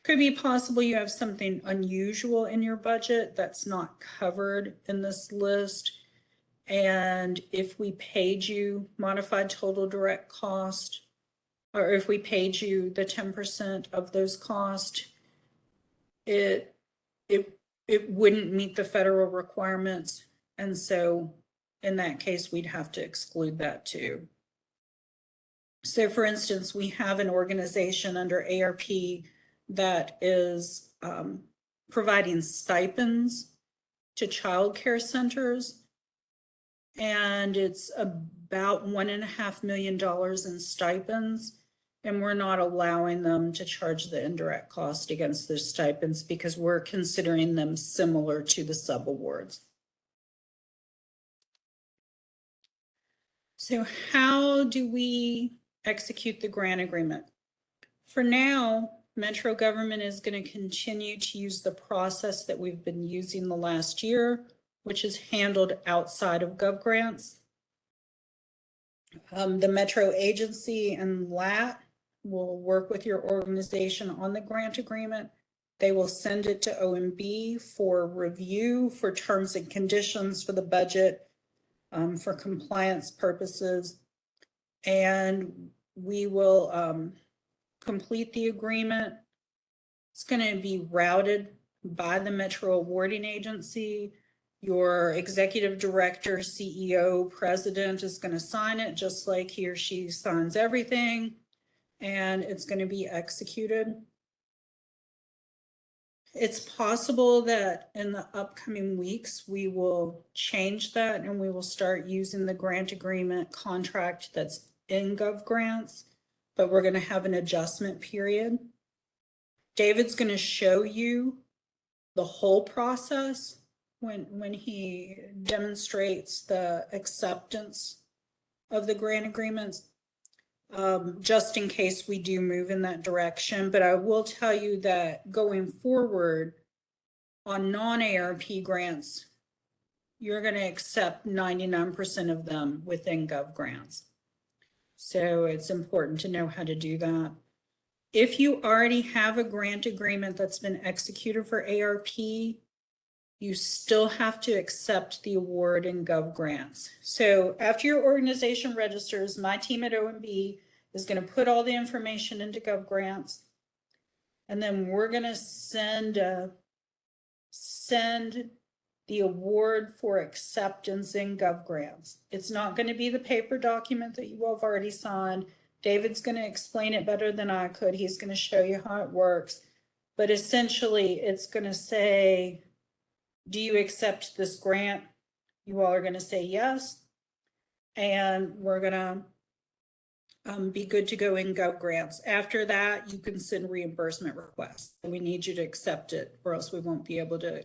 Could be possible you have something unusual in your budget that's not covered in this list. And if we paid you modified total direct cost, or if we paid you the 10% of those costs, it wouldn't meet the federal requirements. And so in that case, we'd have to exclude that too. So for instance, we have an organization under ARP that is providing stipends to child care centers. And it's about $1.5 million in stipends. And we're not allowing them to charge the indirect cost against those stipends because we're considering them similar to the subawards. So how do we execute the grant agreement? For now, Metro government is going to continue to use the process that we've been using the last year, which is handled outside of GovGrants. The Metro agency and LAT will work with your organization on the grant agreement. They will send it to OMB for review for terms and conditions for the budget, for compliance purposes. And we will complete the agreement. It's going to be routed by the Metro awarding agency. Your executive director, CEO, president is going to sign it just like he or she signs everything, and it's going to be executed. It's possible that in the upcoming weeks, we will change that and we will start using the grant agreement contract that's in GovGrants, but we're going to have an adjustment period. David's going to show you the whole process when he demonstrates the acceptance of the grant agreements, just in case we do move in that direction. But I will tell you that going forward on non-ARP grants, you're going to accept 99% of them within GovGrants. So it's important to know how to do that. If you already have a grant agreement that's been executed for ARP, you still have to accept the award in GovGrants. So after your organization registers, my team at OMB is going to put all the information into GovGrants, and then we're going to send the award for acceptance in Gov Grants. It's not going to be the paper document that you all have already signed. David's going to explain it better than I could. He's going to show you how it works. But essentially, it's going to say, do you accept this grant? You all are going to say yes. And we're going to be good to go in Gov Grants. After that, you can send reimbursement requests. We need you to accept it, or else we won't be able to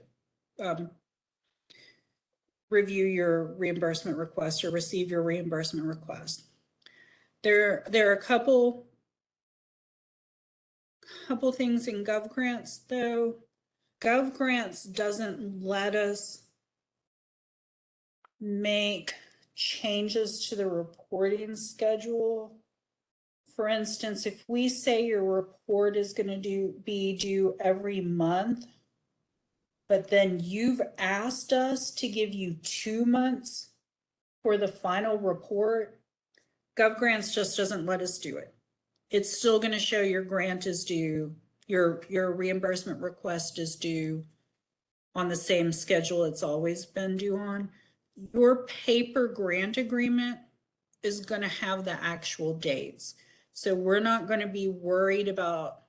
review your reimbursement request or receive your reimbursement request. There are a couple things in Gov Grants though. Gov Grants doesn't let us make changes to the reporting schedule. For instance, if we say your report is going to be due every month, but then you've asked us to give you 2 months for the final report, Gov Grants just doesn't let us do it. It's still going to show your grant is due, your reimbursement request is due on the same schedule it's always been due on. Your paper grant agreement is going to have the actual dates. So we're not going to be worried about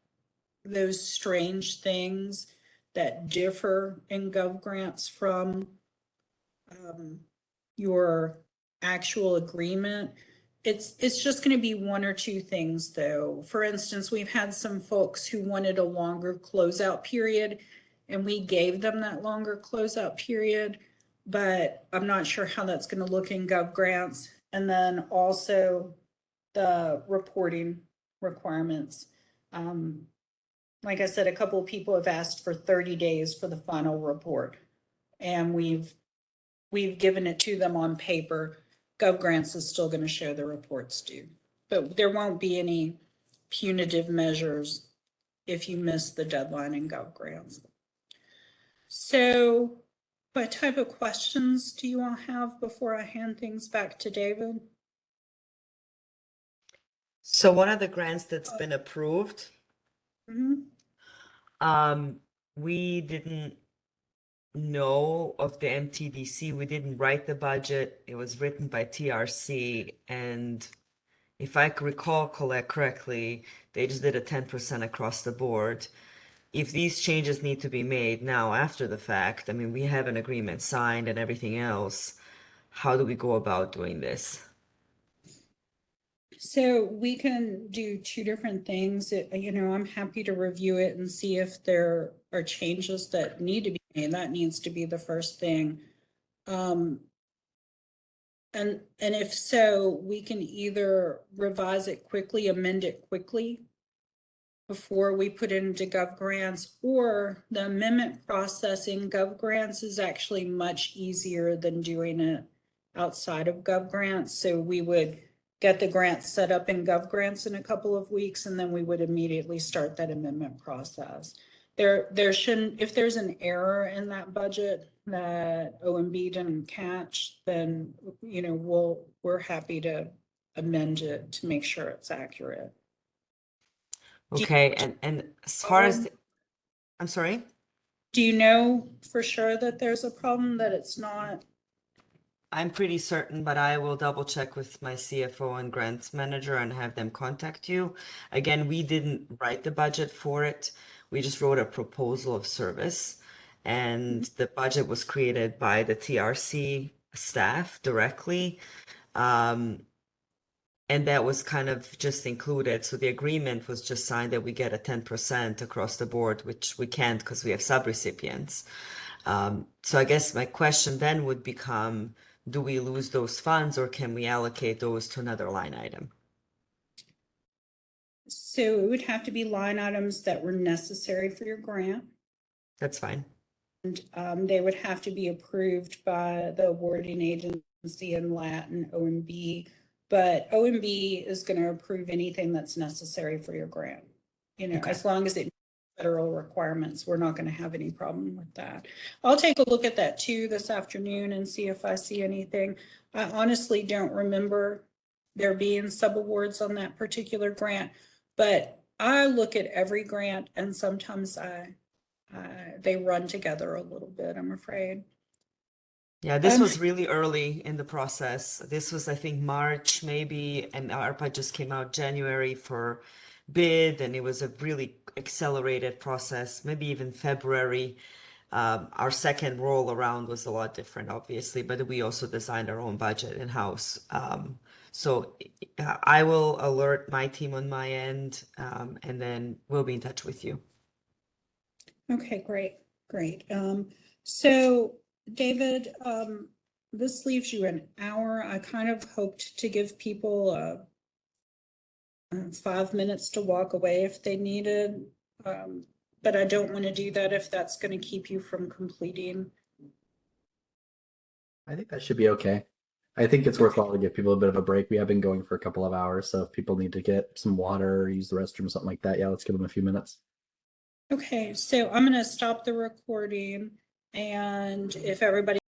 those strange things that differ in Gov Grants from your actual agreement. It's just going to be 1 or 2 things though. For instance, we've had some folks who wanted a longer closeout period, and we gave them that longer closeout period, but I'm not sure how that's going to look in Gov Grants. And then also the reporting requirements. Like I said, a couple of people have asked for 30 days for the final report, and we've given it to them on paper. Gov Grants is still going to show the reports due, but there won't be any punitive measures if you miss the deadline in Gov Grants. So what type of questions do you all have before I hand things back to David? So one of the grants that's been approved, we didn't know of the MTDC. We didn't write the budget. It was written by TRC, and if I recall correctly, they just did a 10% across the board. If these changes need to be made now after the fact, I mean, we have an agreement signed and everything else. How do we go about doing this? So we can do 2 different things. I'm happy to review it and see if there are changes that need to be made. That needs to be the first thing. And if so, we can either revise it quickly, amend it quickly before we put it into Gov Grants, or the amendment process in Gov Grants is actually much easier than doing it outside of Gov Grants. So we would get the grant set up in Gov Grants in a couple of weeks, and then we would immediately start that amendment process. There shouldn't, if there's an error in that budget that OMB didn't catch, then we're happy to amend it to make sure it's accurate. Okay, and as far as I'm sorry? Do you know for sure that there's a problem, that it's not? I'm pretty certain, but I will double check with my CFO and grants manager and have them contact you. Again, we didn't write the budget for it. We just wrote a proposal of service, and the budget was created by the TRC staff directly. And that was kind of just included. So the agreement was just signed that we get a 10% across the board, which we can't because we have subrecipients. So I guess my question then would become, do we lose those funds, or can we allocate those to another line item? So it would have to be line items that were necessary for your grant. That's fine. And they would have to be approved by the awarding agency in Latin, OMB. But OMB is going to approve anything that's necessary for your grant. Okay. As long as it meets federal requirements, we're not going to have any problem with that. I'll take a look at that too this afternoon and see if I see anything. I honestly don't remember there being subawards on that particular grant, but I look at every grant, and sometimes they run together a little bit, I'm afraid. Yeah, this was really early in the process. This was, I think, March maybe, and ARPA just came out January for bid, and it was a really accelerated process, maybe even February. Our second roll around was a lot different, obviously, but we also designed our own budget in-house. So I will alert my team on my end, and then we'll be in touch with you. Okay, great. So David, this leaves you an hour. I kind of hoped to give people 5 minutes to walk away if they needed. But I don't want to do that if that's going to keep you from completing. I think that should be okay. I think it's worthwhile to give people a bit of a break. We have been going for a couple of hours, so if people need to get some water or use the restroom or something like that, yeah, let's give them a few minutes. Okay, so I'm going to stop the recording, and if everybody